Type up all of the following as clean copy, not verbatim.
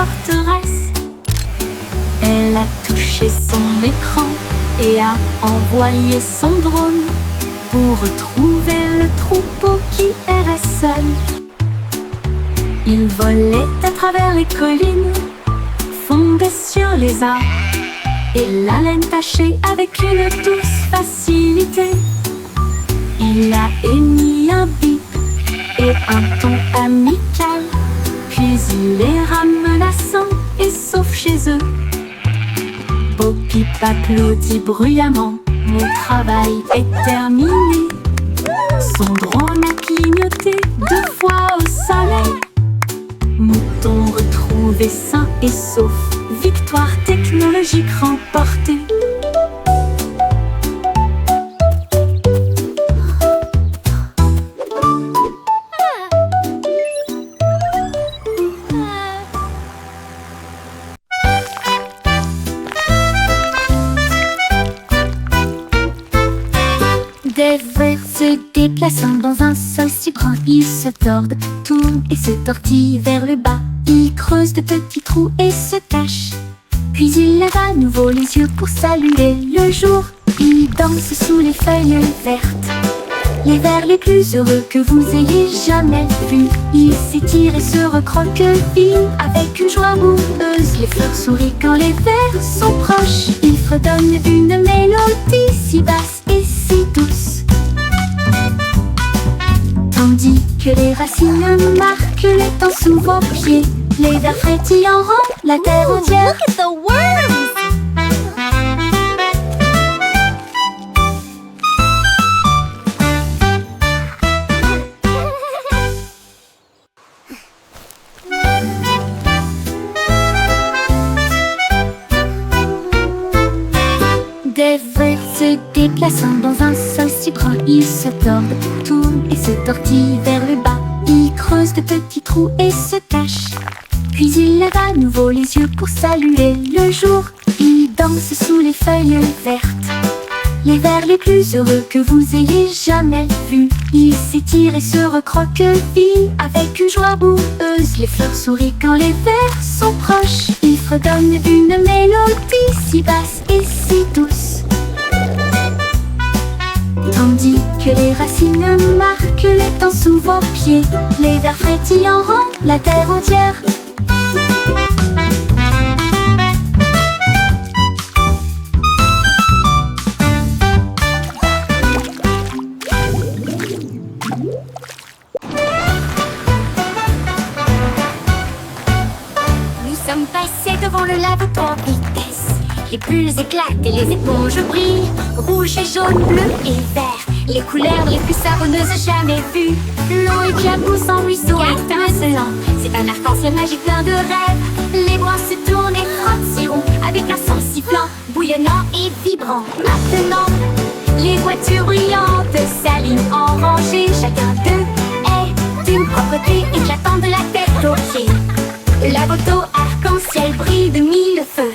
forteresse. Elle a touché son écran et a envoyé son drone pour retrouver le troupeau qui errait seul. Il volait à travers les collines, fondait sur les arbres et la laine tachée avec une douce facilité. Il a émis un bip et un ton amical, puis il les ramena sains et saufs chez eux. Bo-Peep applaudit bruyamment, mon travail est terminé. Son drone a clignoté 2 fois au soleil. Mouton retrouvé sain et sauf, victoire technologique remportée. Des vers se déplaçant dans un sol si grand, ils se tordent, tournent et se tortillent vers le bas. Ils creusent de petits trous et se cachent. Puis ils lèvent à nouveau les yeux pour saluer le jour. Ils dansent sous les feuilles vertes, les vers les plus heureux que vous ayez jamais vus. Ils s'étirent et se recroquevillent avec une joie boueuse. Les fleurs sourient quand les vers sont proches. Ils fredonnent une mélodie si basse et si douce, tandis que les racines marquent les temps sous vos pieds. Les vers frétillants rendent la terre entière. Look at the worms! Des vers se déplaçant dans un sol si grand, ils se tordent, tournent et se tortillent vers le bas. Ils creusent de petits trous et se cachent. Puis ils lèvent à nouveau les yeux pour saluer le jour. Ils dansent sous les feuilles vertes, les vers les plus heureux que vous ayez jamais vus. Ils s'étirent et se recroquevillent avec une joie boueuse. Les fleurs sourient quand les vers sont proches. Ils fredonnent une mélodie si basse et si douce, tandis que les racines marquent les temps sous vos pieds. Les vers frétillants rendent la terre entière. Nous sommes passés devant le lave en vitesse. Les bulles éclatent et les éponges brillent. Rouge et jaune, bleu et vert, les couleurs les plus savonneuses jamais vues. L'eau éclabousse en ruisseau étincelant. C'est un arc-en-ciel magique plein de rêves. Les bras se tournent et frottent si rond, avec un son sifflant, bouillonnant et vibrant. Maintenant, les voitures brillantes s'alignent en rangée. Chacun d'eux est d'une propreté éclatante de la tête aux pieds. La moto arc-en-ciel brille de 1000 feux.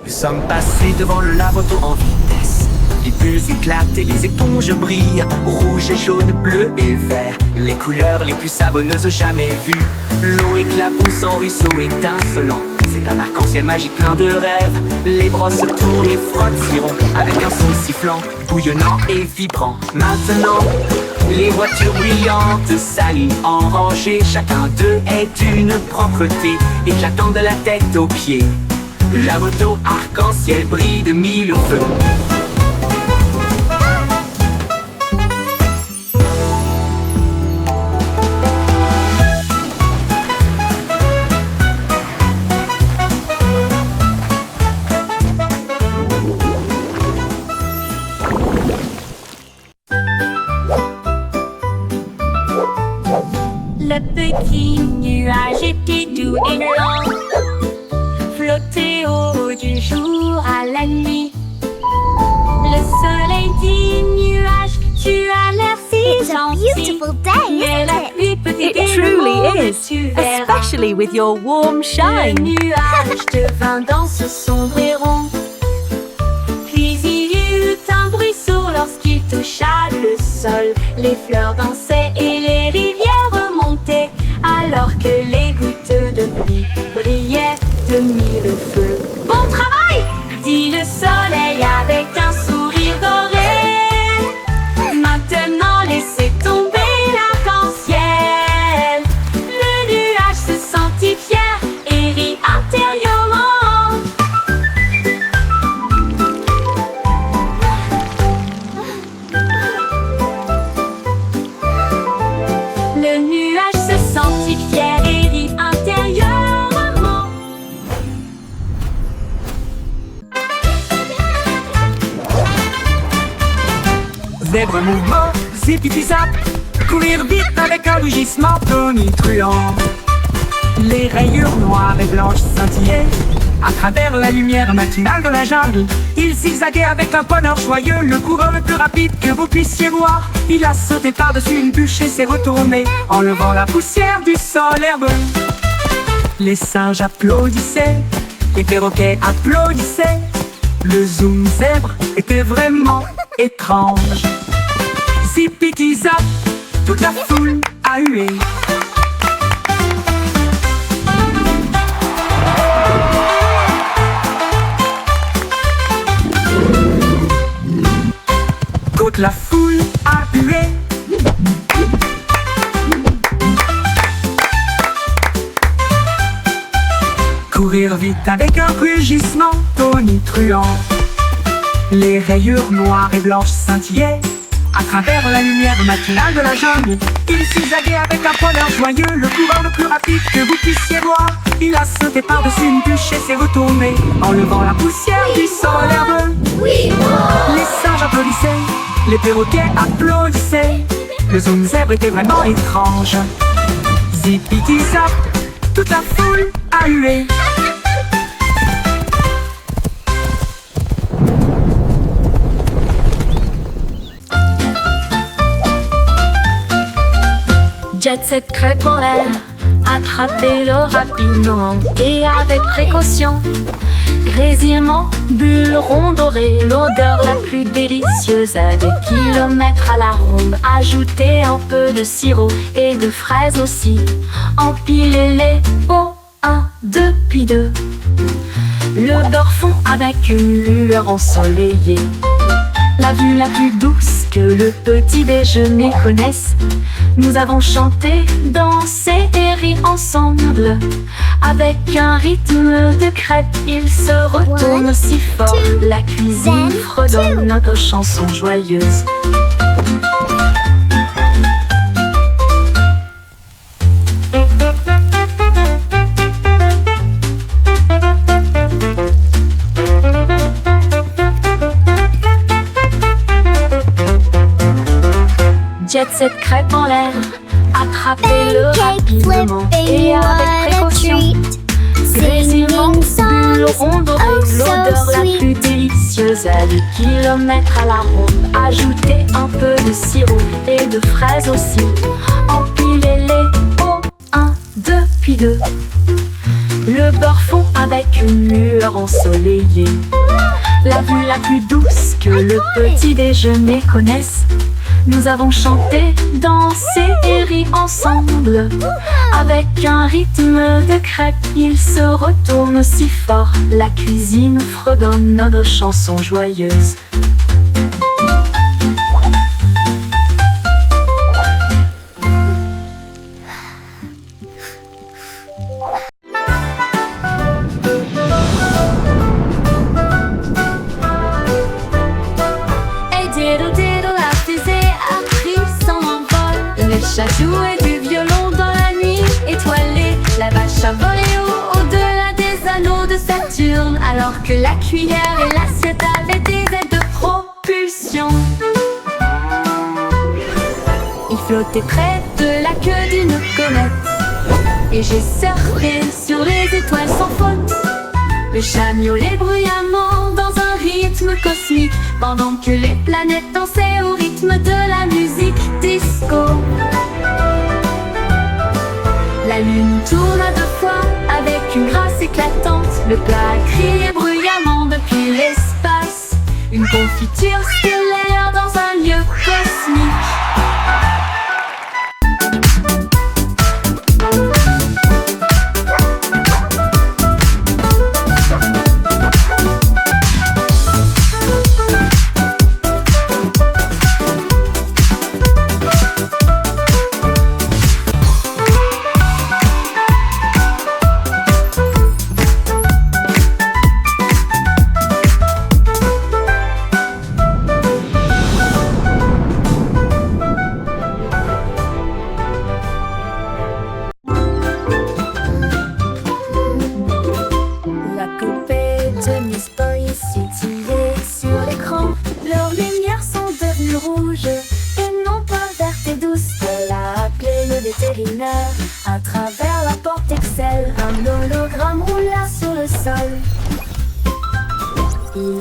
Nous sommes passés devant le lave-auto en vitesse. Les bulles éclatent et les éponges brillent. Rouge et jaune, bleu et vert, les couleurs les plus savonneuses jamais vues. L'eau éclabousse en ruisseau étincelant. C'est un arc-en-ciel magique plein de rêves. Les brosses tournent et frottent si rond, avec un son sifflant, bouillonnant et vibrant. Maintenant, les voitures brillantes s'alignent en rangée. Chacun d'eux est d'une propreté éclatante de la tête aux pieds. La moto arc-en-ciel brille de 1000 feux. Le petit nuage était doux et lent, flottait au haut du jour à la nuit. Le soleil dit nuage, tu as l'air si It's a gentil. beautiful day, Mais la isn't it? pluie peut It t'aider truly le monde, is, tu verras. especially with your warm Le shine. nuage devint dans ce sombre et rond. Puis il y eut un bruisseau lorsqu'il toucha le sol. Les fleurs dansaient et les rivières remontaient. alors que les gouttes de pluie brillaient de mille feux. Bon travail, dit le soleil avec un sourire doré. Maintenant laissez tomber l'arc-en-ciel. Le nuage se sentit fier et rit intérieurement. Le nuage se sentit fier et rit intérieurement. Zèbre mouvement, zip-zip-zap, courir vite avec un rugissement tonitruant. Les rayures noires et blanches scintillaient à travers la lumière matinale de la jungle. Il zigzaguait avec un bonheur joyeux, le coureur le plus rapide que vous puissiez voir. Il a sauté par-dessus une bûche et s'est retourné, enlevant la poussière du sol herbeux. Les singes applaudissaient, les perroquets applaudissaient. Le zoom zèbre était vraiment étrange. Zip-zip-zap, toute la foule a hué. Toute la foule a hué. Courir vite avec un rugissement tonitruant. Les rayures noires et blanches scintillaient à travers la lumière matinale de la jungle. Il zigzaguait avec un bonheur joyeux, le coureur le plus rapide que vous puissiez voir. Il a sauté par-dessus une bûche et s'est retourné, enlevant la poussière du sol herbeux. Les singes applaudissaient, les perroquets applaudissaient. Le zoom zèbre était vraiment étrange. Zip-zip-zap, toute la foule a hué. Jet Set crêpe en l'air, attrapez-le rapidement et avec précaution. Grésillement, bulles rondes dorées, l'odeur la plus délicieuse à des kilomètres à la ronde. Ajoutez un peu de sirop et de fraises aussi. Empilez-les au 1, 2, puis 2. Le beurre fond avec une lueur ensoleillée. La vue la plus douce que le petit déjeuner connaisse. Nous avons chanté, dansé et ri ensemble. Avec un rythme de crêpe, il se retourne si fort. La cuisine fredonne notre chanson joyeuse. Jet Set crêpe en l'air, attrapez-le rapidement et avec précaution. Grésillement, bulles rondes dorées, l'odeur la plus délicieuse à des kilomètres à la ronde. Ajoutez un peu de sirop et de fraises aussi. Empilez-les au 1, 2, puis 2. Le beurre fond avec une lueur ensoleillée. La vue la plus douce que le petit déjeuner connaisse. Nous avons chanté, dansé et ri ensemble. Avec un rythme de crêpe, il se retourne si fort. La cuisine fredonne notre chanson joyeuse. Le chat jouait du violon dans la nuit étoilée. La vache a volé au-delà des anneaux de Saturne, alors que la cuillère et l'assiette avaient des ailes de propulsion. Il flottait près de la queue d'une comète, et j'ai surfé sur les étoiles sans faute. Le chat miaulait bruyamment dans un rythme cosmique, pendant que les planètes dansaient au rythme de la musique disco. La lune tourna 2 fois avec une grâce éclatante. Le plat criait bruyamment depuis l'espace. Une confiture stellaire dans un lieu cosmique.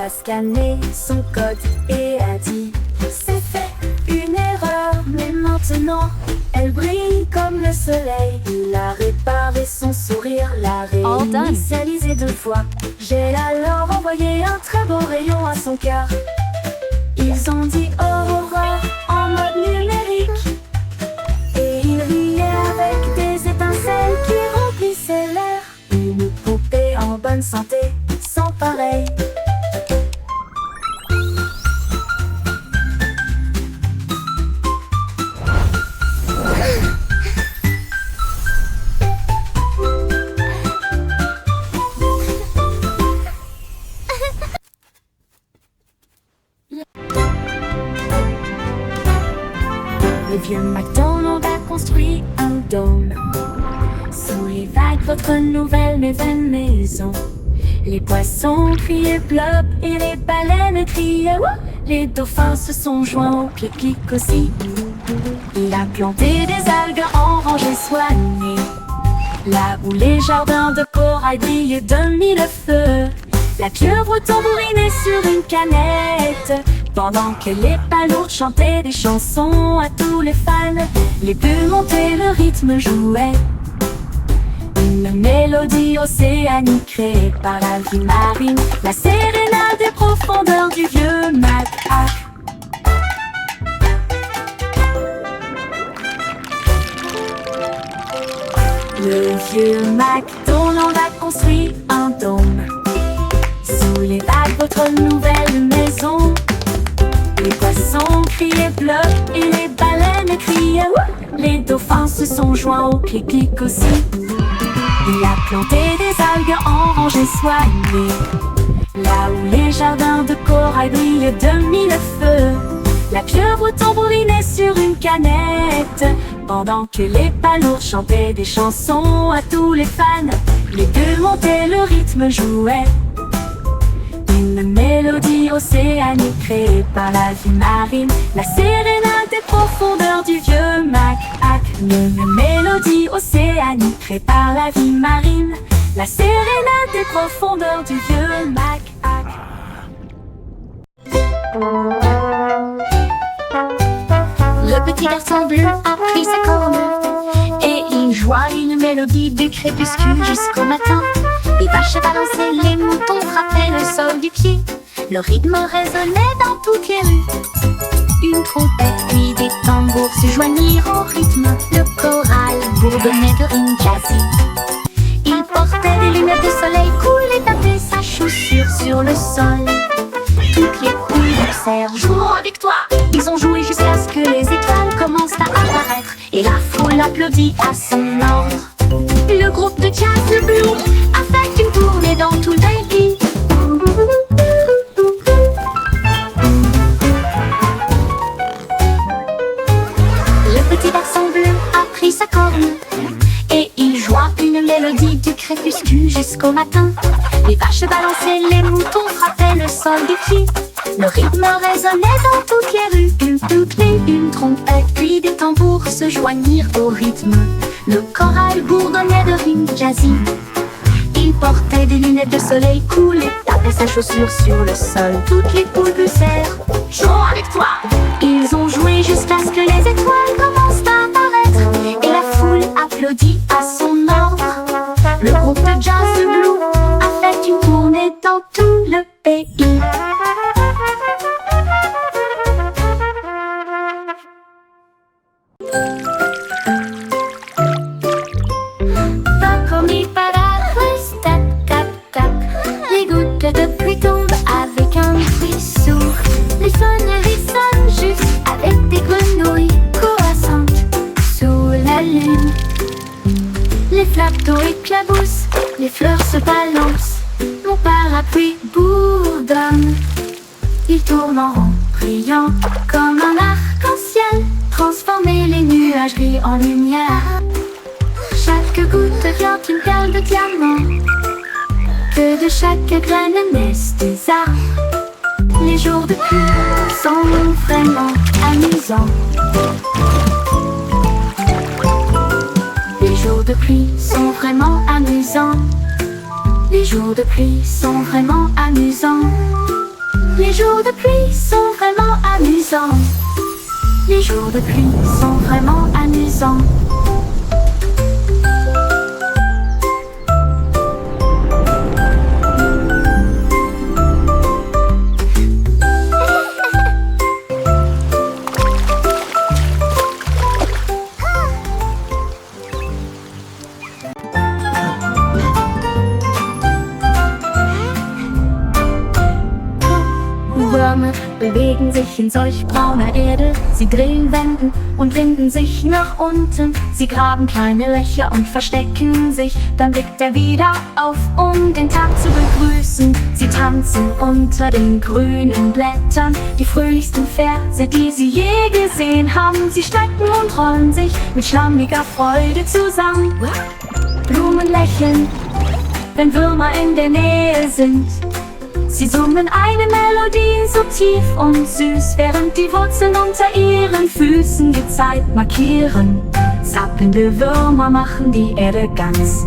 a scanné son code et a dit: c'est fait, une erreur, mais maintenant elle brille comme le soleil. Il a réparé son sourire, l'a All done. réinitialisé 2 fois. J'ai alors envoyé un très beau rayon à son cœur. Ils ont dit Aurora en mode numérique, et il riait avec des étincelles qui remplissaient l'air. Une poupée en bonne santé, sans pareil. Le vieux McDonald a construit un dôme sous les vagues, votre nouvelle mais vaine maison. Les poissons criaient plop et les baleines criaient wouh. Les dauphins se sont joints au clic-clic aussi. Il a planté des algues en rangées soignées, là où les jardins de corail brillaient de mille feux. La pieuvre tambourinait sur une canette, pendant que les palourdes chantaient des chansons à tous les fans. Les bulles montaient, le rythme jouait, une mélodie océanique créée par la vie marine, la sérénade des profondeurs du vieux macaque. Le vieux McDonald a construit un dôme sous les vagues, votre nouvelle maison. Les poissons criaient bleu et les baleines criaient wouh. Les dauphins se sont joints au clic-clic aussi. Il a planté des algues en rangées soignées, là où les jardins de corail brillaient de mille feux. La pieuvre tambourinait sur une canette, pendant que les palourdes chantaient des chansons à tous les fans. Les bulles montaient, le rythme jouait, une mélodie océanique créée par la vie marine, la sérénade des profondeurs du vieux macaque. Une mélodie océanique créée par la vie marine, la sérénade des profondeurs du vieux macaque. Le petit garçon bleu a pris sa corne et il joua une mélodie du crépuscule jusqu'au matin. Les vaches balançaient, les moutons frappaient le sol du pied. Le rythme résonnait dans toutes les rues. Une trompette puis des tambours se joignirent au rythme. Le choral bourdonnait de rimes jazzy. Il portait des lunettes de soleil cool et tapait sa chaussure sur le sol. Toutes les poules dansèrent, jouant avec toi. Ils ont joué jusqu'à ce que les étoiles commencent à apparaître, et la foule applaudit à son ordre. Le groupe de jazz le Blue a fait une tournée dans tout le pays. Le petit garçon bleu a pris sa corne et il joua une mélodie du crépuscule jusqu'au matin. Les vaches balançaient, les moutons frappaient le sol du pied. Le rythme résonnait dans toutes les rues. Une trompette puis des tambours se joignirent au rythme. Le choral bourdonnait de rimes jazzy. Il portait des lunettes de soleil cool et tapait sa chaussure sur le sol. Toutes les poules poussèrent, jouons avec toi. Ils ont joué jusqu'à ce que les étoiles commencent à apparaître, et la foule applaudit à son ordre. Le groupe de jazz de Blue a fait une tournée dans tout le pays. Les gouttes de pluie tombent avec un bruit sourd. Les sonneries sonnent juste avec des grenouilles croissantes sous la lune. Les flaques d'eau éclaboussent, les fleurs se balancent. Mon parapluie bourdonne. Il tourne en rond, brillant comme un arc-en-ciel. Transformer les nuages gris en lumière. Chaque goutte devient une perle de diamant. Que de chaque graine naissent des arbres. Les jours de pluie sont vraiment amusants. Les jours de pluie sont vraiment amusants. Les jours de pluie sont vraiment amusants. Les jours de pluie sont vraiment amusants. Les jours de pluie sont vraiment amusants. Würmer bewegen sich in solch brauner Erde. Sie drehen, wenden und winden sich nach unten. Sie graben kleine Löcher und verstecken sich. Dann blickt er wieder auf, um den Tag zu begrüßen. Sie tanzen unter den grünen Blättern. Die fröhlichsten Verse, die sie je gesehen haben. Sie strecken und rollen sich mit schlammiger Freude zusammen. Blumen lächeln, wenn Würmer in der Nähe sind. Sie summen eine Melodie so tief und süß, während die Wurzeln unter ihren Füßen die Zeit markieren. Zappelnde Würmer machen die Erde ganz.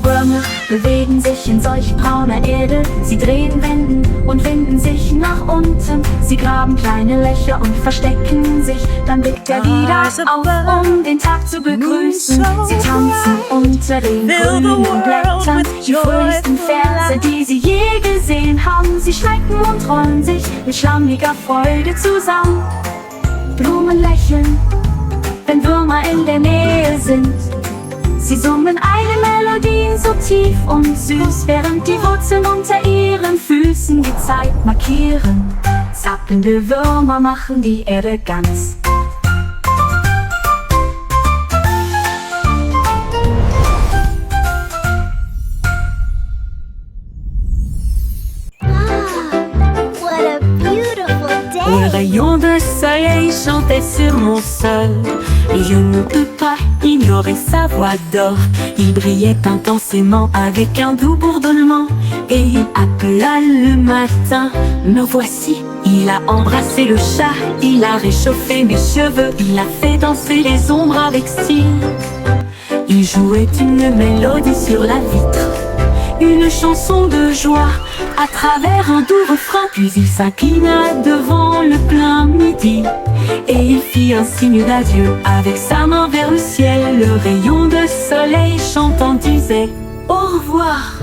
Würmer bewegen sich in solch brauner Erde. Sie drehen, wenden und winden sich nach unten. Sie graben kleine Löcher und verstecken sich. Dann blickt er wieder auf, um den Tag zu begrüßen. Sie tanzen unter den grünen Blättern. Die fröhlichsten Verse, die sie je gesehen haben. Sie schrecken und rollen sich mit schlammiger Freude zusammen. Blumen lächeln, wenn Würmer in der Nähe sind. Sie summen eine Melodie so tief und süß, während die Wurzeln unter ihren Füßen die Zeit markieren. Zappelnde Würmer machen die Erde ganz. Un rayon de soleil chantait sur mon sol, et je ne peux pas ignorer sa voix d'or. Il brillait intensément avec un doux bourdonnement, et il appela le matin. Me voici, il a embrassé le chat, il a réchauffé mes cheveux, il a fait danser les ombres avec style. Il jouait une mélodie sur la vitre, une chanson de joie à travers un doux refrain. Puis il s'inclina devant le plein midi, et il fit un signe d'adieu avec sa main vers le ciel. Le rayon de soleil chantant disait au revoir.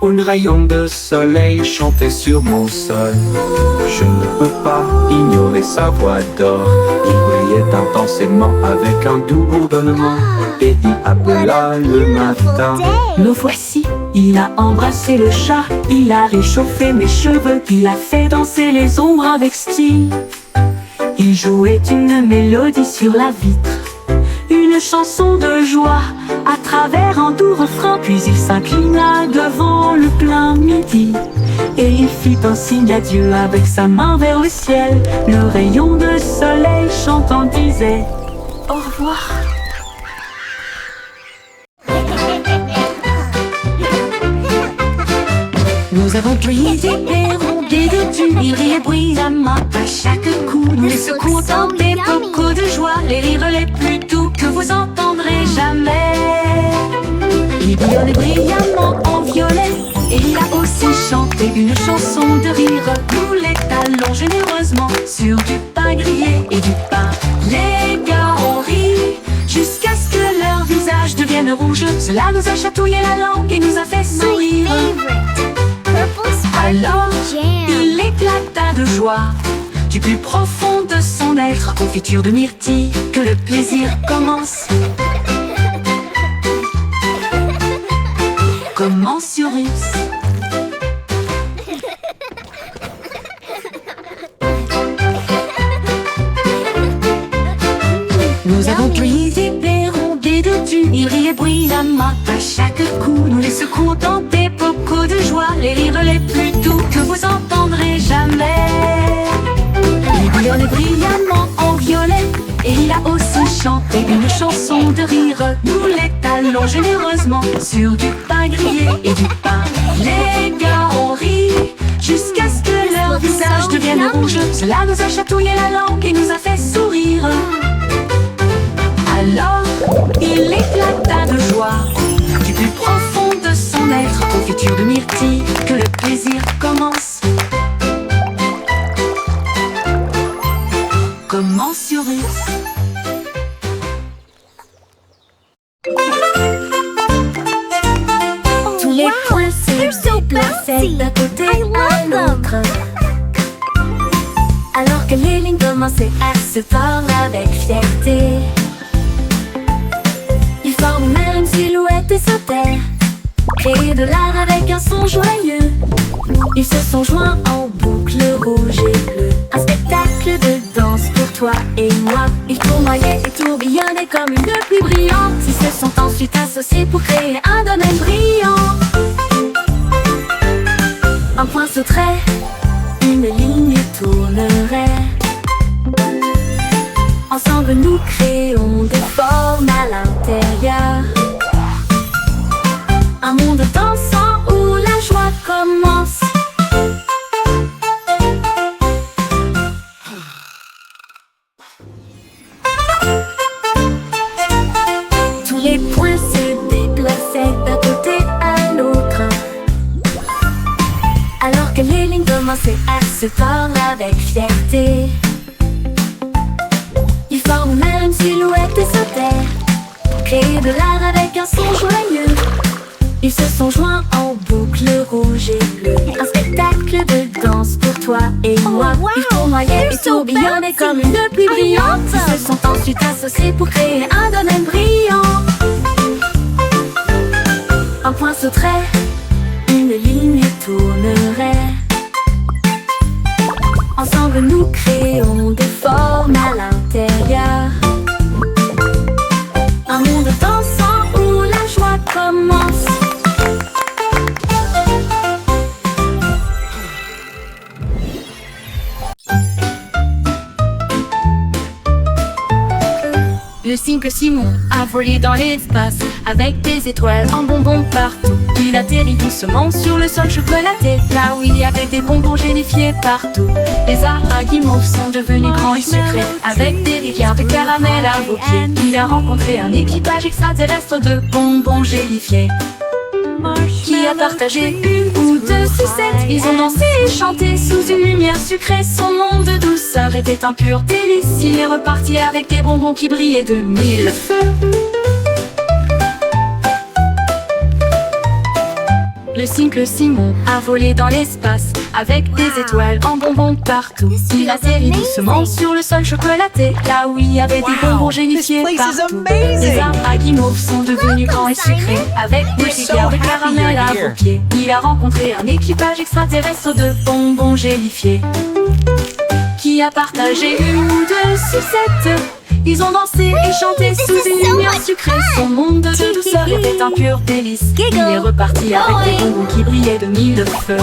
Un rayon de soleil chantait sur mon sol. Je ne peux pas ignorer sa voix d'or. Il brillait intensément avec un doux bourdonnement, et il appela le matin. Me voici, il a embrassé le chat, il a réchauffé mes cheveux, il a fait danser les ombres avec style. Il jouait une mélodie sur la vitre, une chanson de joie à travers un doux refrain. Puis il s'inclina devant le plein midi, et il fit un signe d'adieu avec sa main vers le ciel. Le rayon de soleil chantant disait au revoir. Nous avons brisé et rondé de tubes, il riait bruyamment à chaque coup. Nous secouons des bocaux de joie, les rires les plus doux que vous entendrez jamais. Il bouillonnait brillamment en violet, et il a aussi chanté une chanson de rire. Nous l'étalons généreusement sur du pain grillé et du pain. Les gars ont ri jusqu'à ce que leur visage devienne rouge. Cela nous a chatouillé la langue et nous a fait sourire. Alors, il éclata de joie du plus profond de son être. Confiture de myrtille, que le plaisir commence. Commence sur Russe. Nous avons cueilli des pérons, des deux fondus, ils riaient bruyamment. À chaque coup, nous les secouons dans des bocaux de joie, les rires les plus doux que vous entendrez jamais. Il bouillonnait brillamment en violet, et il a aussi chanté une chanson de rire. Nous les talons généreusement sur du pain grillé et du pain. Les gars ont ri jusqu'à ce que leur visage devienne rouge. Cela nous a chatouillé la langue et nous a fait sourire. Alors, il éclata de joie du plus profond de son être. Confiture de myrtille, que le plaisir commence. Commence sur Russe. Tous les points se déplaçaient d'un côté à l'autre, alors que les lignes commençaient à se tordre avec fierté. Ils forment même une silhouette et sautèrent, créer de l'art avec un son joyeux. Ils se sont joints en boucle rouge et bleue. Un spectacle de danse pour toi et moi. Ils tournoyaient et tourbillonnaient comme une pluie brillante. Ils se sont ensuite associés pour créer un domaine brillant. Un point sauterait, une ligne tournerait. Ensemble nous créons des formes à l'intérieur. Un monde dansant où la joie commence. Tous les points se déplaçaient d'un côté à l'autre, alors que les lignes commençaient à se tordre avec fierté. Ils forment même une silhouette et sautèrent, créer de l'art avec un son joyeux. Ils se sont joints en boucle rouge et bleue. Un spectacle de danse pour toi et moi. Ils tournoyaient et tourbillonnaient comme une pluie brillante. Ils se sont ensuite associés pour créer un domaine brillant. Un point sauterait, une ligne tournerait. Ensemble nous créons des formes à l'intérieur. Un monde dansant où la joie commence. Le cycle Simon a volé dans l'espace avec des étoiles en bonbons partout. Il atterrit doucement sur le sol chocolaté, là où il y avait des bonbons gélifiés partout. Les arbres guimauves sont devenus grands et sucrés, avec des rivières de caramel à vos pieds. Il a rencontré un équipage extraterrestre de bonbons gélifiés, qui a partagé une ou deux sucettes. Ils ont dansé et chanté sous une lumière sucrée. Son monde de douceur était un pur délice. Il est reparti avec des bonbons qui brillaient de mille feux. Le cycle Simon a volé dans l'espace avec des étoiles en bonbons partout. Il atterrit doucement sur le sol chocolaté, là où il y avait des bonbons gélifiés partout. Les arbres à guimauve sont devenus grands et sucrés, avec des rivières de caramel à vos pieds. Il a rencontré un équipage extraterrestre de bonbons gélifiés, qui a partagé une ou deux sucettes. Ils ont dansé et chanté sous une lumière sucrée. Son monde de douceur était un pur délice. Il est reparti avec des bonbons qui brillaient de mille feux.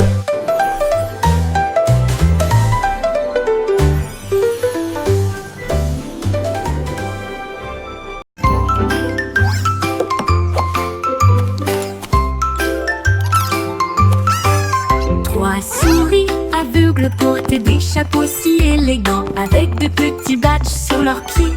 Trois souris aveugles portaient des chapeaux si élégants, avec de petits badges sur leurs pieds.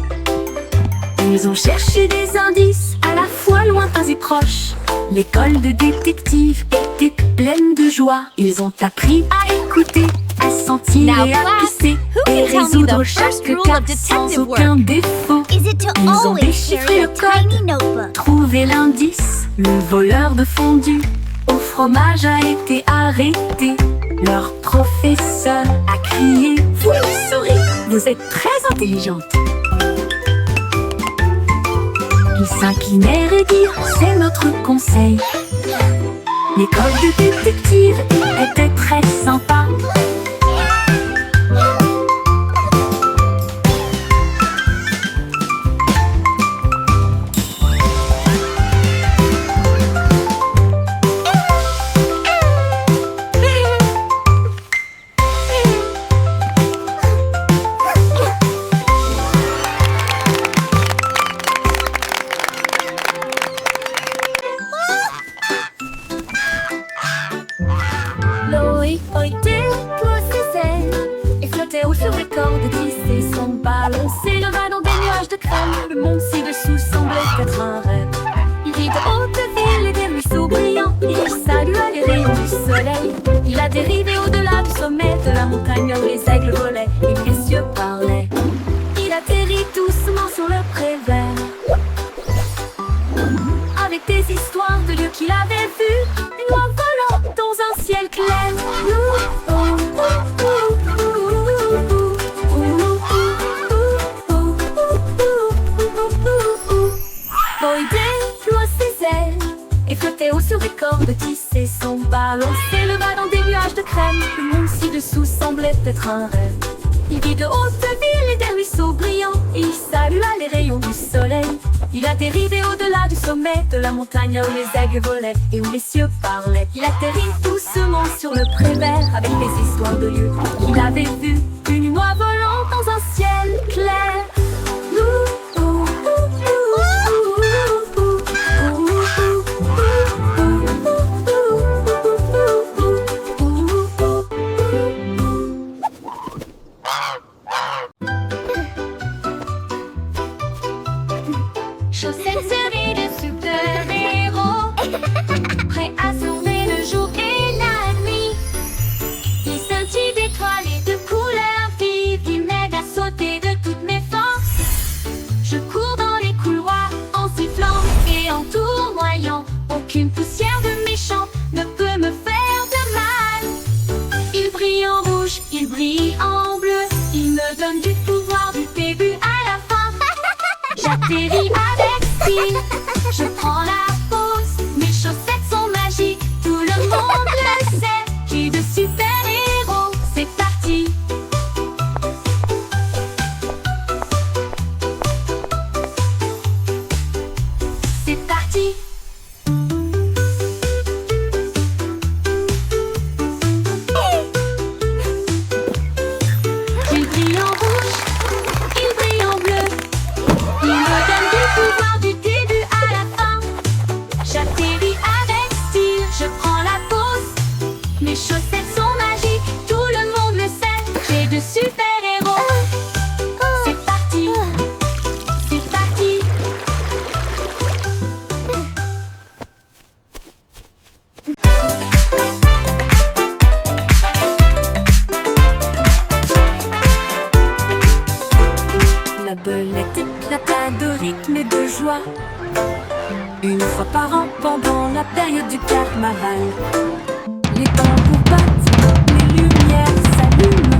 Ils ont cherché des indices à la fois lointains et proches. L'école de détectives était pleine de joie. Ils ont appris à écouter, à sentir et à pisser, et résoudre chaque cas sans aucun défaut. Ils ont déchiffré le code, trouvé l'indice. Le voleur de fondue au fromage a été arrêté. Leur professeur a crié: vous le saurez, vous êtes très intelligente. Ils s'inclinèrent et dirent: c'est notre conseil. L'école de détective était très sympa. Le monde ci-dessous semblait être un rêve. Il vit de hautes villes et des ruisseaux brillants. Il salue les rayons du soleil. Il a dérivé au-delà du sommet de la montagne où les aigles volaient et les cieux parlaient. Il atterrit doucement sur le pré vert, avec des histoires de lieux qu'il avait vus, une oie volant dans un ciel clair. Voyager loin ses ailes et flotter haut sur des cordes tissées, son ballon s'éleva dans des nuages de crème. Le monde ci-dessous semblait être un rêve. Il vit de hautes villes et des ruisseaux brillants. Il salua les rayons du soleil. Il a dérivé au-delà du sommet de la montagne où les aigles volaient et où les cieux parlaient. Il atterrit doucement sur le pré vert avec des histoires de lieux qu'il avait vus, une oie volant dans un ciel clair. Chaussettes servies de super-héros, prêts à sauver le jour et la nuit. Ils scintillent d'étoiles et de couleurs vives, ils m'aident à sauter de toutes mes forces. Je cours dans les couloirs en sifflant et en tournoyant. Aucune poussière de méchant ne peut me faire de mal. Il brille en rouge, il brille en bleu, il me donne du pouvoir du début à la fin. J'atterris avec style, je prends la pause, mes chaussettes sont magiques, tout le monde le sait. J'ai de super-héros, c'est parti. C'est parti. Il brille en rouge, il brille en bleu, il me donne du pouvoir du début à la fin. J'atterris avec style, je prends la pause, mes chaussettes sont magiques, tout le monde le sait. J'ai de super-héros, c'est parti, c'est parti. La belette éclata de rythme et de joie, une fois par an pendant la période du carnaval. Les tambours battent, les lumières s'allument.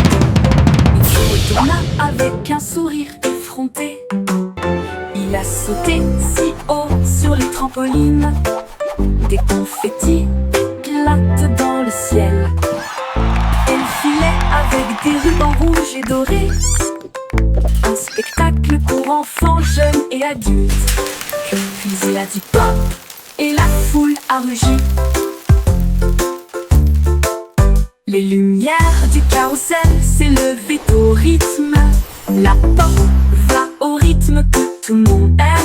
Il se retourna avec un sourire effronté. Il a sauté si haut sur les trampolines. Des confettis éclatent dans le ciel. Elle filait avec des rubans rouges et dorés. Un spectacle pour enfants, jeunes et adultes. Puis il a dit pop et la foule a rugi. Les lumières du carrousel s'élevaient au rythme. La pop va au rythme que tout le monde aime.